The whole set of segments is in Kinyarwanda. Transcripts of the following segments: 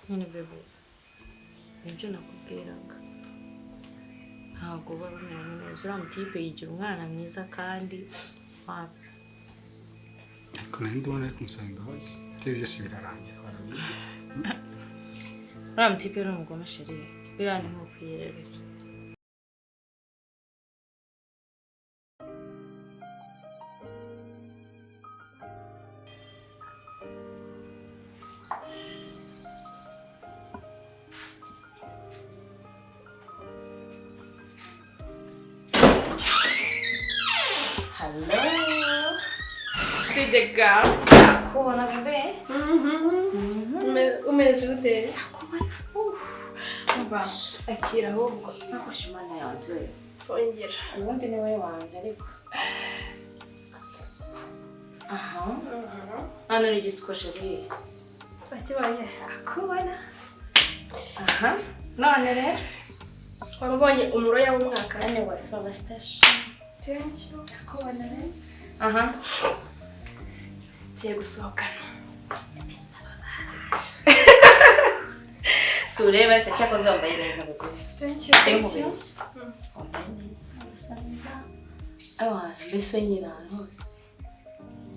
nyine bebo nibyo nakubwiraga ntabwo barumenye neza uramutipe yigira umwana mwiza kandi wapi ariko nandi ubona ari kumusaba imbabazi ibyo byose birarangira barabizi uramutipe ni umugome sheri birane nk'ukwiyerereza See the girl. Kubona bebe. Umejute. Umva akira ahubwo nakushimana yanjye. Fongera. Ubundi ni wowe wanjye ariko. Aha. Hano ni igikosheri. Bakibaye. Kubona. Aha. None rero wabonye umuroya w'umwaka. Anyway, felicitation. Thank you. Kubona rero. Aha. Tugiye gusohokana. Sureba se cyako zombaye neza kuko. Thank you. Sengubeshya. Wambaye neza, usa neza. Awa, mbese nyina hose.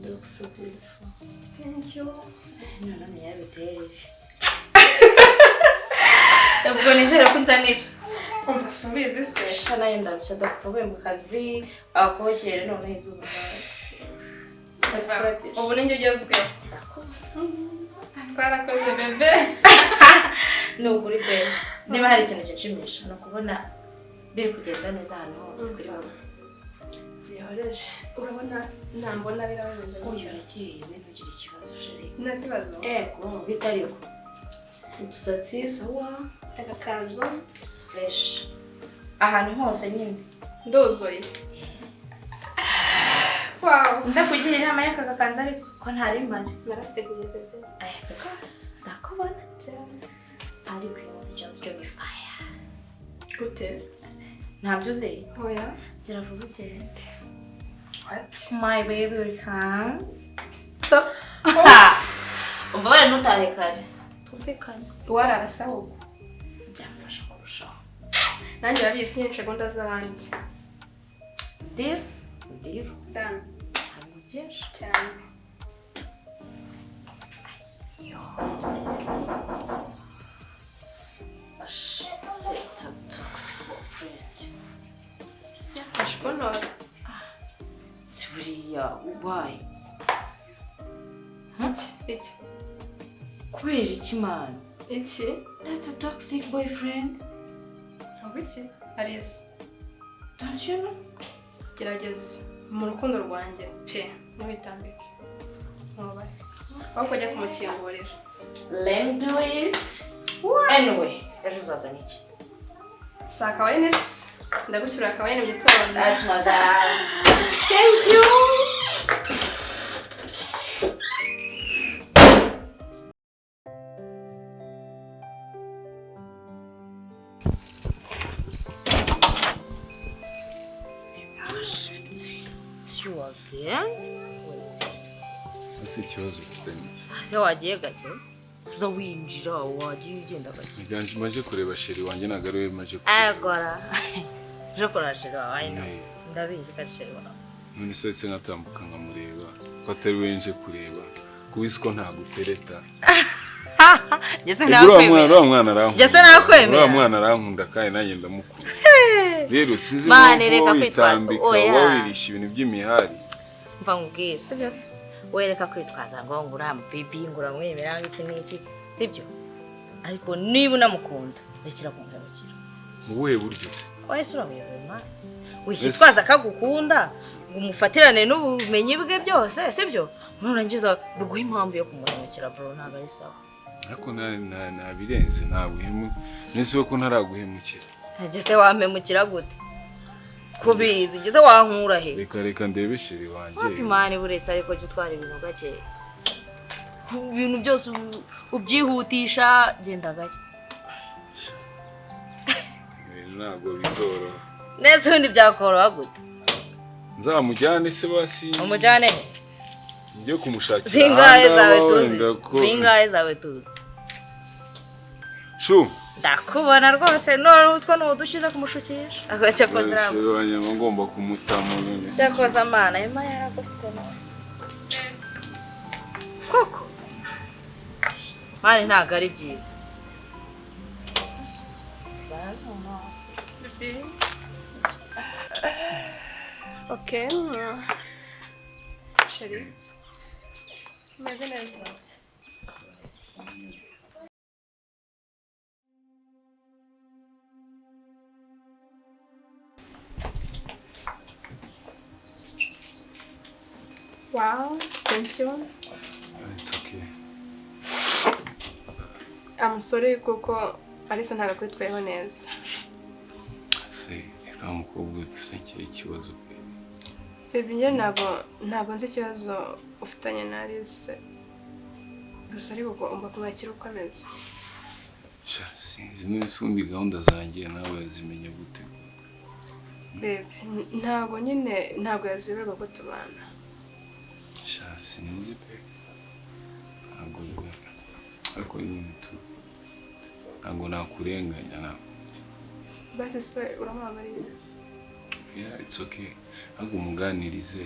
Look so beautiful. Thank you. Nana miyabiteye. Ubwo nizera ko nzanira. Umva subizi se. Shana yenda rucha dapfuye mu kazi, akokere none izuba. Ubu ninjye ugezweho. Twarakoze bebe. Nuguri bebe. Niba hari ikintu cyashimisha no kubona biri kugenda neza hano hose kuri wowe. Zihoreje. Urabona ntambona birabaye. Uyu arakeye ibintu ugira ikibazo sheri. Nta kibazo. Ego bitariko. Utusatsi sawa, Agakanzu fresh. Ahantu hose nyine. ndozoye. Wow. Ndakugira inama y'aka gakanzu ariko ko ntari mpari. Narateguye bebe. Because ndakubona cyane. ariko imaze just to be fire. Gute? Ntabyo uzi? Oya. Gira vuba ugende. What? My baby will come. So, umva bari nutahe kare. Tumvikane. wararasa ubu. Byamfasha kurushaho. Nanjye babizi nyinshi gahunda z'abandi. Deal? Deal? Dan. Hamugeje. Cyane. Shit, a toxic boyfriend. Yafashe konora. Siburiya, why? Iki? Kubera iki man? Iki? That's a toxic boyfriend. Iki? Alice. Don't you know? Gerageza mu rukundo rwanjye pe ntibitambike. Ntubaye. Ahubwo jya kumukingurira. Let me do it. Anyway, ejo uzazana iki? Saka wayines. Ndagucyura akawayine mu gitondo. That's my dad. Thank you. You again? ese ikibazo kitanye Ase wagiye gake? Uza winjira wagiye ugenda gake. njye maje kureba sheri wanjye nagaruye maje kureba. Agora. Je korashira wayino. Ndabizi ko sheri wawe. none seetse natambuka nkamureba ko atari wenje kureba kubisiko ntagutereta. Jese nakwemera. Ura mwana arankunda. Jese nakwemera. Ura mwana arankunda kandi nanjye ndamukunda. Rero sinzi Mane reka kwitwaza. Wirisha ibintu by'imihari. Mva ngubwire. Sibyo se? Wereka kwitwaza ngo ngura bibi ngura mwemera iki n'iki. Sibyo? Ariko niba unamukunda rekera kumurabukira. Mubuhe buryo se? Oya sura muyevema. Wikitwaza kagukunda ngo umufatirane n'ubumenyi bwe byose, sibyo? Nurangiza ruguha impamvu yo kumurabukira bro ntago ari sawa. Ariko nabirenze nabuhemu. Nese ko ntaraguhemukira. Jese wampemukira gute? Kubizi jese wankura he? Reka ndebe sheri wanjye. Imana buretse ariko cyo twari ibintu gake. Ibintu byose ubyihutisha genda gake. Ntabwo bizoro. Nese undi byakoroha gute? Nzamujyane se basi. Umujyane? Njye kumushakira. Zingahe zawe tuzi? Zingahe zawe tuzi? Shu. Ndakubona rwose none utwo n'udushyize kumushukisha. Agace kozira. Abanyama ngomba kumutama none. Cyakoza amana yema yaragoswe none. Koko. Mari ntago ari byiza. Okay. Chérie. Meze neza. Wow, thank you. It's okay. I'm sorry kuko Alisa ntago kwitwayeho neza. Umukobwa dufite ikibazo pe. Baby njye ntabwo nzi ikibazo ufitanye na Alisa. Gusa ariko ugomba kubakira uko ameze. Sinzi n'isundi gahunda zanjye nawe zimenya gute. Baby ntabwo yaziberwa ko tubana. Sinzi pe. Ariko nyine tu. Ntabwo nakurenganya nawe. Basi se uramwabariye. Yeah, it's okay. Ahubwo umuganirize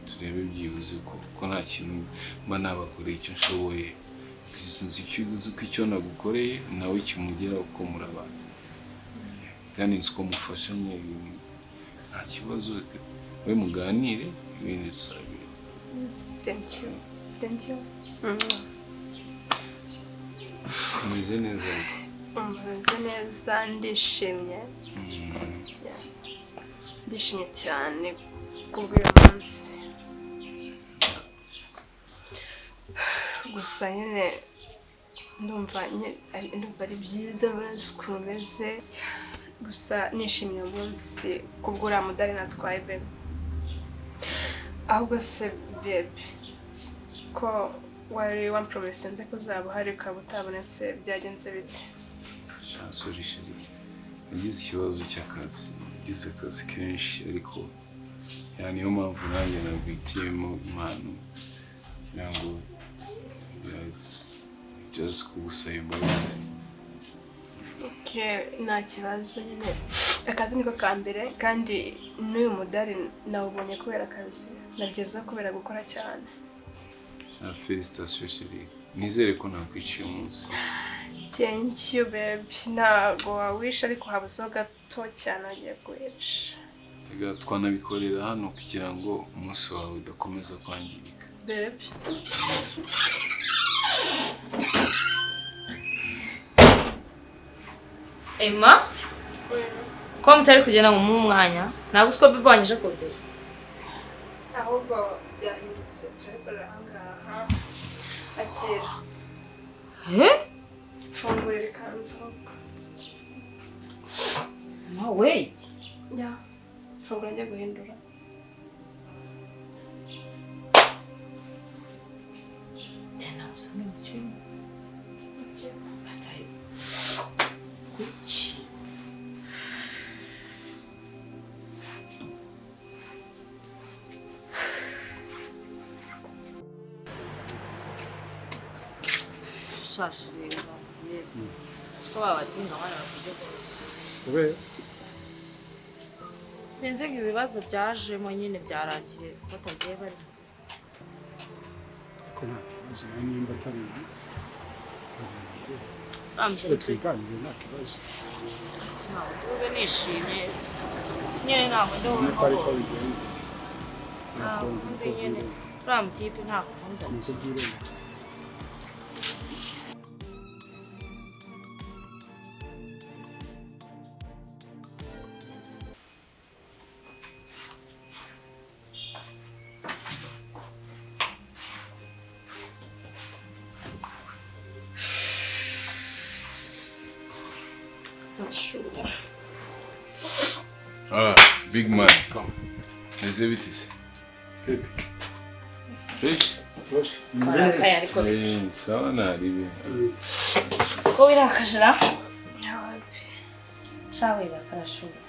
turebe byibuze ko nta kintu mba nabakoreye icyo nshoboye. Sinzi icyo nagukoreye nawe kimugera uko murabana. Kandi nzi ko mufashanye nta kibazo we muganire ibindi dusabire. Thank you. Thank you. Umeze neza. Umeze neza ndishimye. Ndishimye cyane kubw'uyu munsi. Gusa nyine ndumva ari byiza ukuntu umeze. Gusa nishimiye uyu munsi kubw'uriya mudari natwaye baby. Ahubwo se baby ko wari wampromisinze ko uzaba uhari ukaba utabonetse byagenze bite? Sorry chérie. Nagize ikibazo cy'akazi. Nagize akazi kenshi ariko niyo mpamvu nanjye nabwitiyemo impano kugira ngo just kugusaba imbabazi. Okay, nta kibazo nyine. Akazi niko ka mbere kandi n'uyu mudari nawubonye kubera akazi. Nageza kubera gukora cyane. Félicitations chérie. Nizere ko nakwiciye umunsi. Thank you baby. Ntago wawisha ariko habuzeho gato cyane agiye kwica. Reka twanabikorera hano kugira ngo umunsi wawe udakomeza kwangirika. Baby. Emma? Ko mutari kugenda mu mwanya? Ntabwo usko bibanyije kode. Ahubwo byahindutse turikorera ahangaha. Akira. Fungurira ikanzu. No wait. Yeah. Fungura njya guhindura. Tena usanga mu cyumba. Atayi. Kuki? Shashi rero. Siko babatinga abana bakugeze. Kubera sinzi ngo ibibazo byajemo nyine byarangiye batagiye bari. ko nta kibazo nimba atari Uramutse twiganire nta kibazo. ntabwo nishimye nyine ntabwo ndi Nuko ariko bigenze. undi nyine uramutipe nta kuvuga. Nizo byirenge. Big man. Neze bitise. Baby. Fresh. Fresh. Aya ariko Sawa naribi. ko wirakajira shawe bakarashura.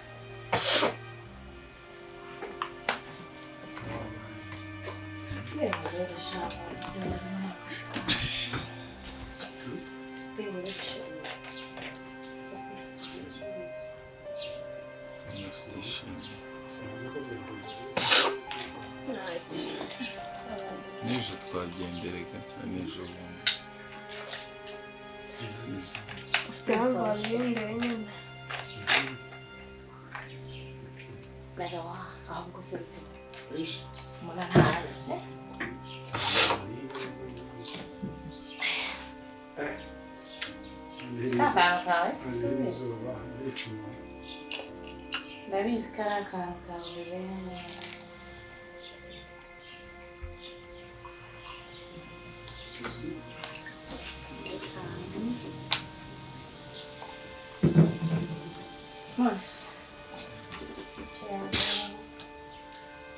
ndishimye Sinzi ko byagenda. ntacyo n'ejo twagendereka cyane ejo bundi ufite aho wabindeye nyine Nada wa ahubwo se bite Ishi. muna ntazi Saba kawe Izuba ricuma. ndabizi ko ari akantu kawe Isi. Mas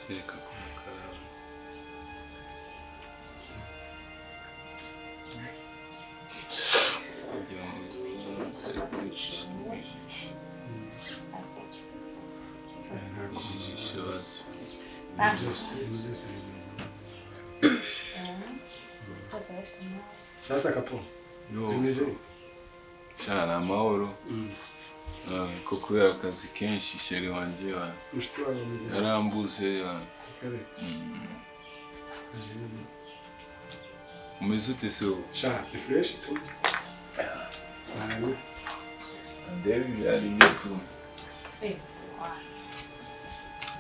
reka kumukara kugira ngo turi kwicisha ijisho hasi Sasa kapo. yo Bimeze. cyane amahoro ko kubera akazi kenshi sheri wanjye Mushiti wawe bimeze. yarambuze Kare. umeze ute se wowe Sha, ni fresh tu. ndebe byari bito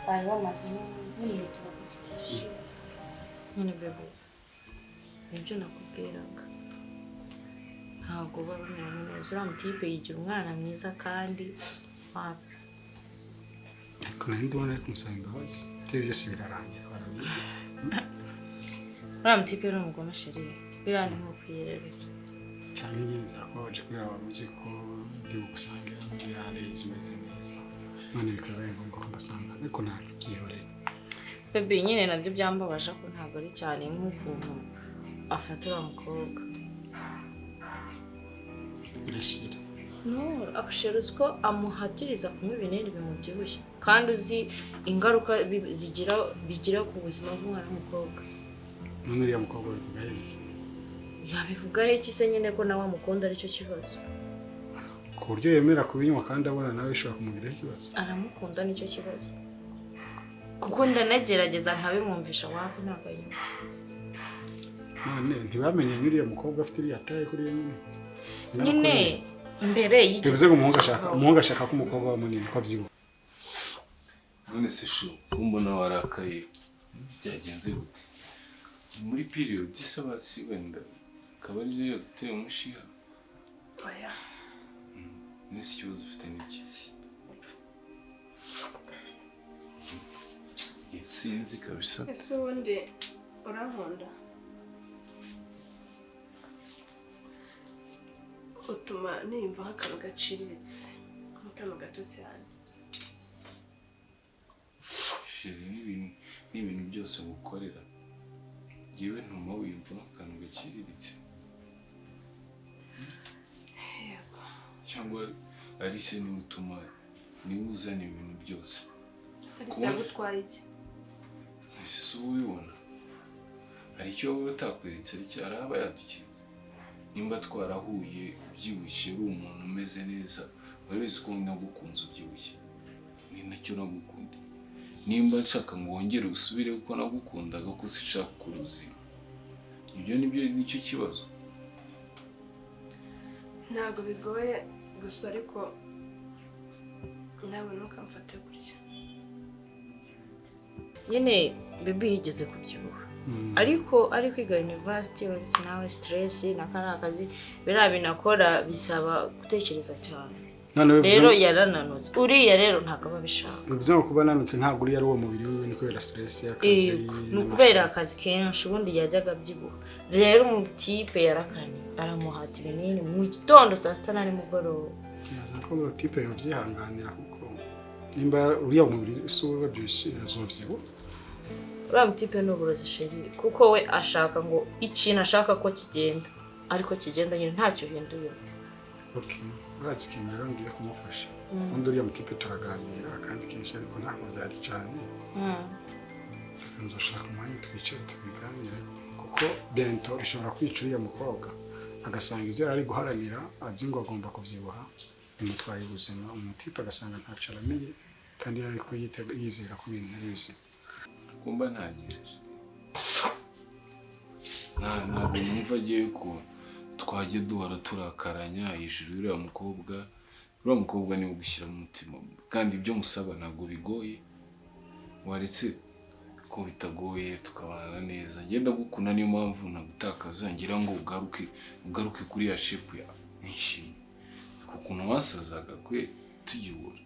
bari bamaze n'iminota bagufitishije nyine bebo nibyo nakubwiraga ntabwo uba umerewe neza uriya mutipe yigira umwana mwiza kandi wapi Ariko nari ndibona ari kumusaba imbabazi. Ibyo byose birarangira barabizi. uriya mutipe ni umugome sheri biriya ni nko kwiyerereza Cyane nyine nzakubabaje kubera wari uzi ko ndi bugusangira muri yare zimeze neza. None bikaba ari ngombwa ko mbasanga ariko ntabwo byihoreye. bebe nyine nabyo byambabaje ko ntabwo ari cyane nk'ukuntu afata uriya mukobwa Birashira. no akusheruzi ko amuhatiriza kunywa ibinini bimubyibushya kandi uzi ingaruka bigira ku buzima bw'umwana w'umukobwa None uriya mukobwa bivuga iki? yabivugaho iki se nyine ko nawe amukunda aricyo kibazo Ku buryo yemera kubinywa kandi abona nawe bishobora kumugiraho ikibazo. aramukunda nicyo kibazo kuko ndanagerageza nkabimwumvisha wapi ntabwo anywa None ntibamenye uriya mukobwa afite iriya taye kuri yo nyine. nyine mbere y'iki Bivuze ngo umuhungu ashaka ko umukobwa wa munini ko abyibuha. none se shu kumbona warakaye byagenze gute muri period isaba si wenda akaba ari yo gutera umushiha oya nese ikibazo ufite n'iki sinzi kabisa ese ubundi urankunda utuma niyumvaho akantu gaciriritse nk'akantu gato cyane sheri n'ibintu byose ngukorera yewe ntuma wiyumva akantu gaciriritse yego cyangwa ari se niwe utuma niwe uzana ibintu byose ese arisa yagutwaye iki ese si uba ubibona hari icyo wowe batakweretse hari aba yadukiza nimba twarahuye ubyibushye uri umuntu umeze neza urabizi ko nagukunze ubyibushye ni nacyo nagukunda nimba nshaka ngo wongere usubire kuko nagukundaga ko sinshaka kuruzima ibyo nicyo kibazo ntabwo bigoye gusa ariko nawe ntukamfate gutya nyine bebe yigeze kubyibuha ariko ari kwiga university bafite nawe stress n'akari akazi biriya binakora bisaba gutekereza cyane rero yarananutse uriya rero ntabwo aba abishaka bivuze ngo kuba ananutse ntabwo uriya ari uwo mubiri wiwe ni kubera stress y'akazi ni ukubera akazi kenshi ubundi yajyaga abyibuha rero umutipe yarakanye aramuhata ibinini mu gitondo saa sita na nimugoroba kibaza ko uwo tipe yabyihanganira kuko nimba uriya mubiri usa uwabyushye azobyibuha uriya mutipe ni uburozi sheri kuko we ashaka ngo ikintu ashaka ko kigenda ariko kigenda nyine ntacyo uhinduye urazi ikintu rero ngiye kumufasha ubundi uriya mutipe turaganira kandi kenshi ariko ntabwo byari cyane nzoshaka umwanya twicare tubiganire kuko bento bishobora kwica uriya mukobwa agasanga ibyo yari guharanira azi ngo agomba kubyibuha bimutwaye ubuzima umutipe agasanga ntacyo aramenye kandi ariko yizera ko ibintu ari bizima. Kumba ntagejeje ntabwo numva agiye ko twajya duhora turakaranya ijuru uriya mukobwa niwe ugushyira mu mutima kandi ibyo musaba ntabwo bigoye waretse ko bitagoye tukabana neza ngenda gukuna niyo mpamvu ntagutakaza ngira ngo ugaruke kuri ya shepu ya nishimye kuko wasazaga kwe tugihura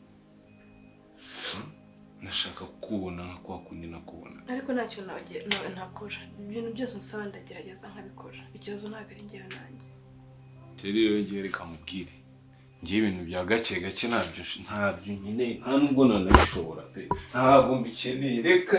ndashaka kubona nka kwa kundi nakubona ariko ntacyo ntakora ibintu byose nsaba ndagerageza nkabikora ikibazo ntabwo ari njyewe nanjye rero ngiye reka mubwire ngiye ibintu bya gake ntabyo nyine nta nubwo nanabishobora pe ntabwo mbikeneye reka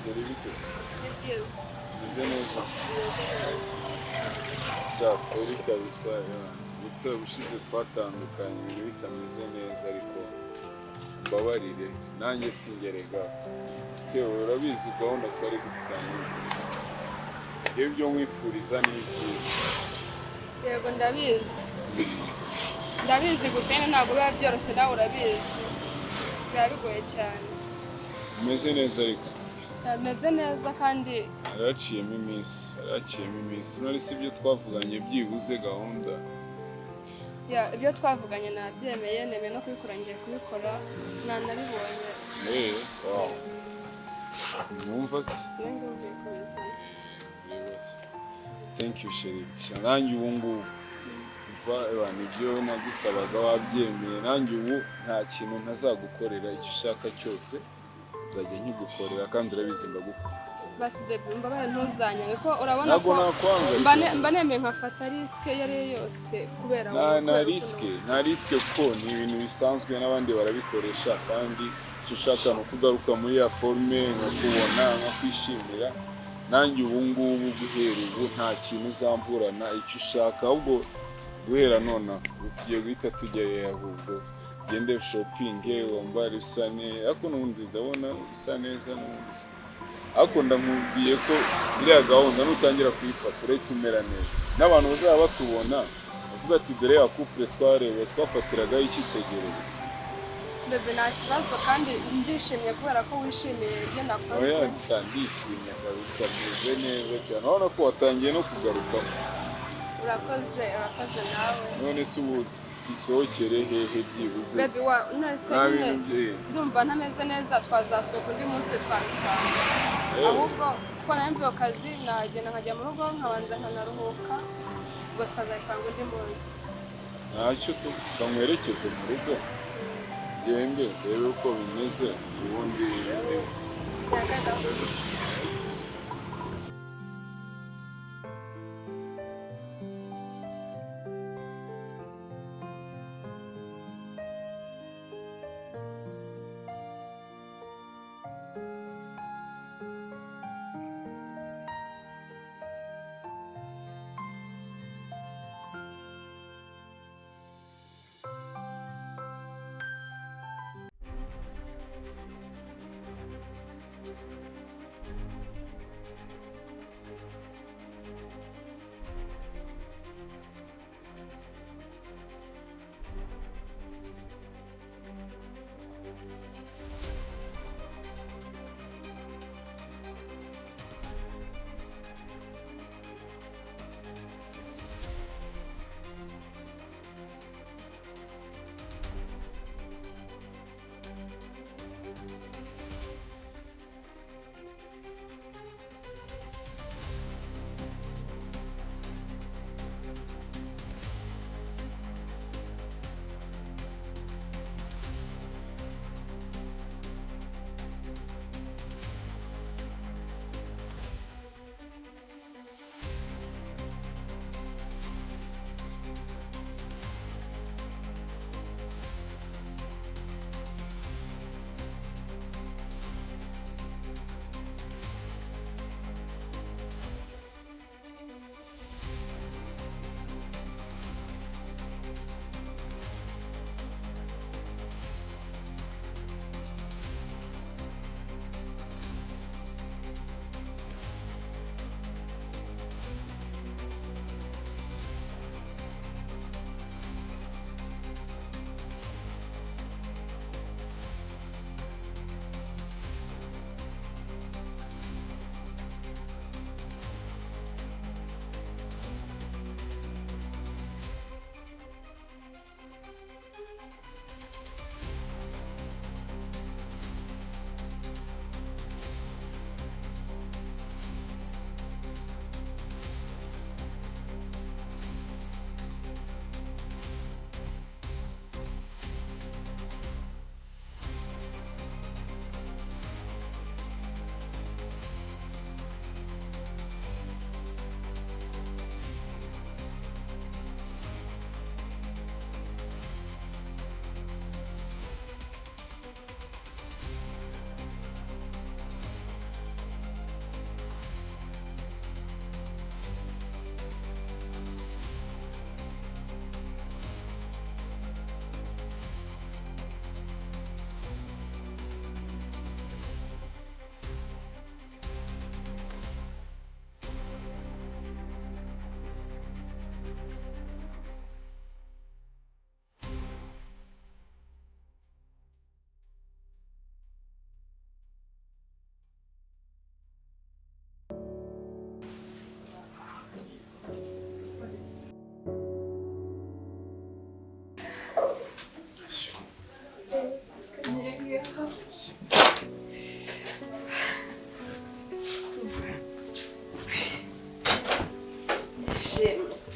Stylized. Yes. Bize neza. Cyase uri kabisa ubushize twatandukanye ibintu bitameze neza ariko mbabarire nanjye singerega tewe urabizi gahunda twari dufitanye ibyo nkwifuriza ni byiza yego ndabizi gusa ntabwo biba byoroshye nawe urabizi biba bigoye cyane umeze neza ariko ameze neza kandi haraciyemo iminsi none si ibyo twavuganye byibuze gahunda ibyo twavuganye nabyemeye nemeye no kubikora ngiye kubikora nanabibonye wow numva se thank you sheri nanjye ubu ngubu nibyo nagusabaga wabyemeye nanjye ubu nta kintu ntazagukorera icyo ushaka cyose nzajya nkigukorera kandi urabizi ndagukunda basi baby mbabaye ntuzanyange ko urabona ko mba nemeye nkafata risk iyo ari yo yose kubera nta risk kuko ni ibintu bisanzwe n'abandi barabikoresha kandi icyo ushaka ni ukugaruka muri ya forme nkakubona nkakwishimira nanjye ubu ngubu guhera ubu nta kintu uzamburana icyo ushaka ahubwo guhera none tugiye guhita tujya ahubwo gende shopping wambara bisa neza ariko n'ubundi ndabona bisa neza n'ubundi ariko ndamubwiye ko iriya gahunda nutangira kuyifata urahita umera neza n'abantu bazaba batubona bavuga ati dore ya couple twareba twafatiragaho icyitegererezo bebe nta kibazo kandi ndishimye kubera ko wishimiye ibyo nakoze oya ndishimye kabisa meze neza cyane urabona ko watangiye no kugaruka urakoze nawe none se ubu tusohokere hehe byibuze bebe nase ndumva ntameze neza twazasohoka undi munsi twabipanga ahubwo ko nambiwe akazi nagenda nkajya mu rugo nkabanza nkanaruhuka ubwo twazabipanga undi munsi ntacyo tukamwerekeze mu rugo gende rebe uko bimeze ubundi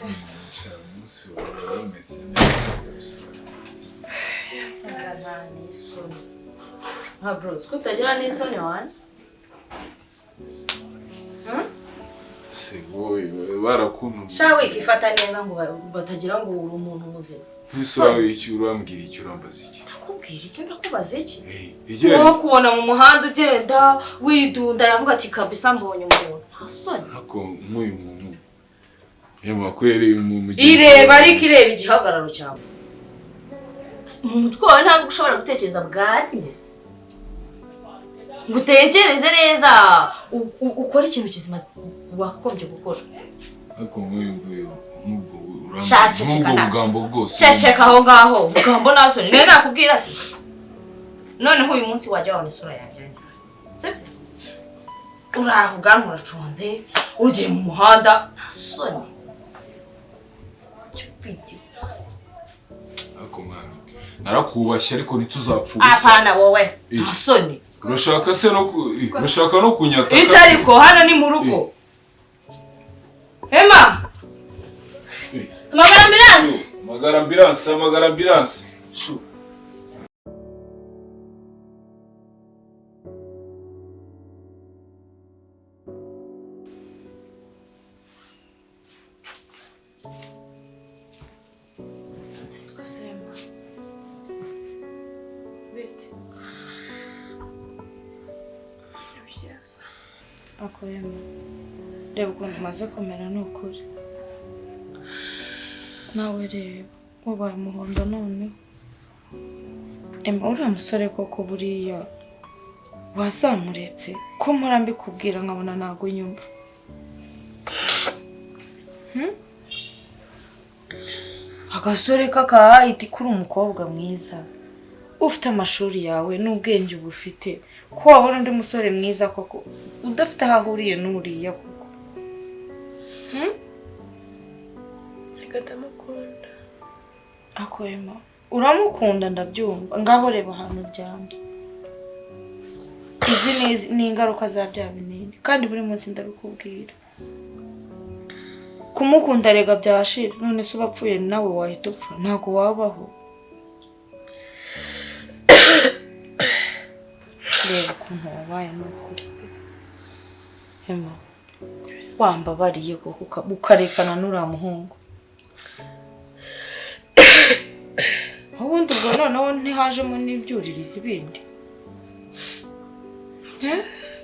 umunsi wawe umeze neza. Nta n'isoni. Bros, ko utagira n'isoni wane? Se wowe barakuntu. Sha wikifata neza ngo batagira ngo uri umuntu muzima. Ntisobaye iki urambwira iki urambaza iki? Ndakubwira iki ndakubaza iki? Igera Wowe kubona mu muhanda ugenda widunda yavuga ati kabisa mbonye umuntu. Ntasoni. Ako nk'uyu muntu. Yema kwere mu ireba ariko ireba igihagararo cyawe. Mu mutwe wawe ntabwo ushobora gutekereza bwarimwe. Ngo utekereze neza ukora ikintu kizima wakombye gukora. Ako nk'uyu nubwo ugambo bwose. Ceceka aho ngaho ugambo nasoni nene nakubwira se. Noneho uyu munsi wajya wabona isura yanjye. Se uraho bwantu uracunze ugiye mu muhanda ntasoni. Stupid. Ako mwana narakubashye ariko ntituzapfa gusa. Apana wowe ntasoni. Urashaka se urashaka no kunyata. Icyo ariko hano ni mu rugo. Emma. Magara ambulance. Shu. Akoyema. Reba ukuntu umaze kumera n'ukuri. Nawe reba wabaye umuhondo none. Emma uriya musore koko buriya wazamuretse ko mpora mbikubwira nkabona ntago nyumva. Agasore kakahita kuri umukobwa mwiza. Ufite amashuri yawe n'ubwenge ubufite. Ko wabona undi musore mwiza koko udafite aho ahuriye n'uriya koko. Ndamukunda. Akoyema uramukunda ndabyumva ngaho reba ahantu uryamye. Izi ni ingaruka za bya binini kandi buri munsi ndabikubwira. Kumukunda rega byashira none se ubapfuye nawe wahita upfa ntago wabaho. Reba ukuntu wabaye n'ukuri. Emma wambabariye koko ukarekana n'uriya muhungu. Ubundi ubwo noneho ntihajemo n'ibyuririza ibindi.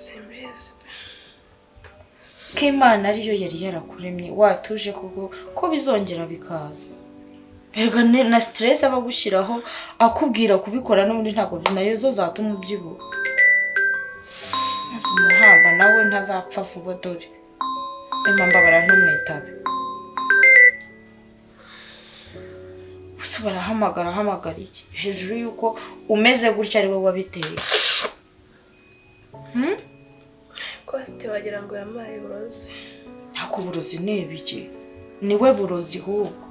Simbizi. Ko Imana ariyo yari yarakuremye watuje koko ko bizongera bikaza. Erega na stress aba gushyiraho akubwira kubikora n'ubundi ntago nayo zo zatuma ubyibuha. Umuhamba nawe ntazapfa vuba dore. Emma mbabara ntumwitabe. Gusa barahamagara iki hejuru yuko umeze gutya ari wowe wabiteye. Koste wagira ngo yamaye burozi. Ntako burozi nebiki. Niwe burozi ahubwo.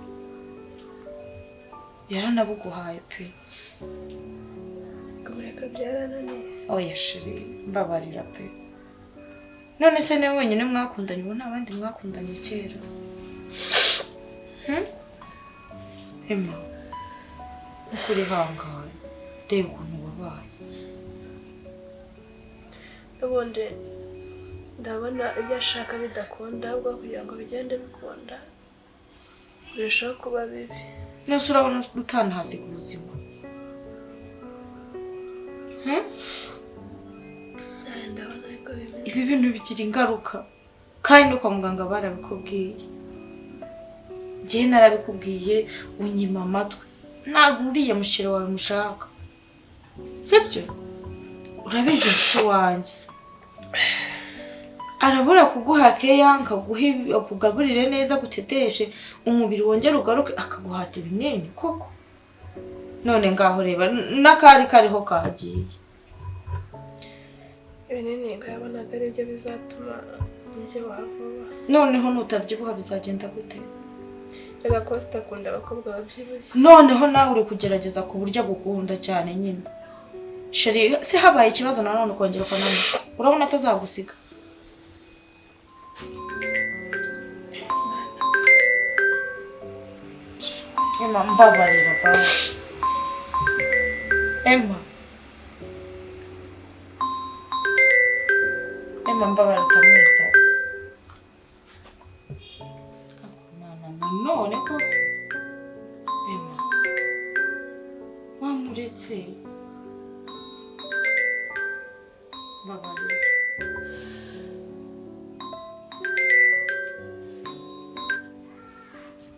Yaranabuguhaye pe. Kumureka byarananiye. Oya shiri mbabarira pe. None se nawe wenyine mwakundanye ubu nta bandi mwakundanye kera. Emma ukuri hangaye reba ukuntu wabaye. Ubundi ndabona ibyo ashaka bidakunda ahubwo kugira ngo bigende bikunda birushaho kuba bibi. Nose urabona utana hasi ku buzima. Ndabona ariko bimeze. Ibi bintu bigira ingaruka kandi kwa muganga barabikubwiye. Njye narabikubwiye unyima amatwi. Ntabwo uriye mushira wawe mushaka. Sibyo? Urabizi mfite wanjye. Arabura kuguha keya akakugaburire neza guteteshe umubiri wongera ugaruke akaguhata ibinini koko. None ngaho reba nakari kariho kagiye. Ibinini ngabona ari byo bizatuma njyewe vuba. Noneho nutabyibuha bizagenda gute? Rega Costa akunda abakobwa babyibushye. Noneho nawe uri kugerageza ku buryo gukunda cyane nyine. Sheri se habaye ikibazo nanone ukongera ukananiza. Urabona atazagusiga. Emma mbabarira basi. Emma mbabarira utamwita. None ko Emma wamuretse. Mbabarira.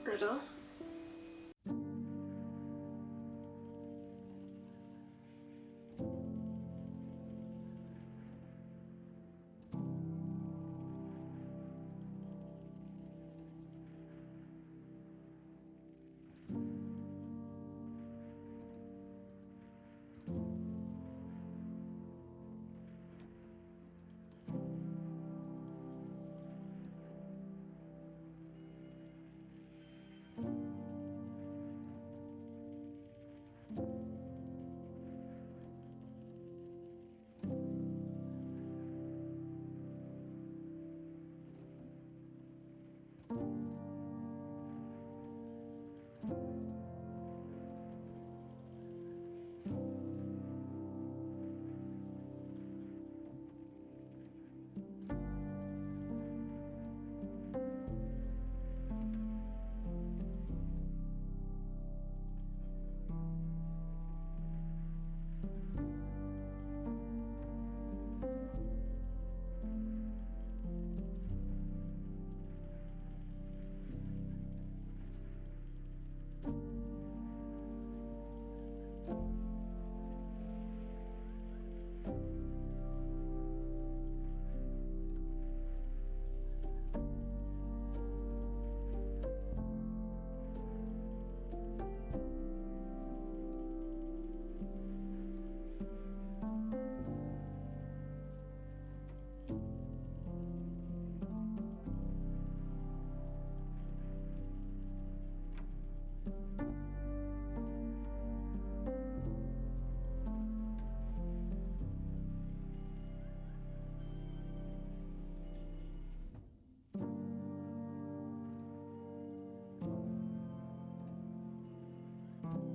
Hello?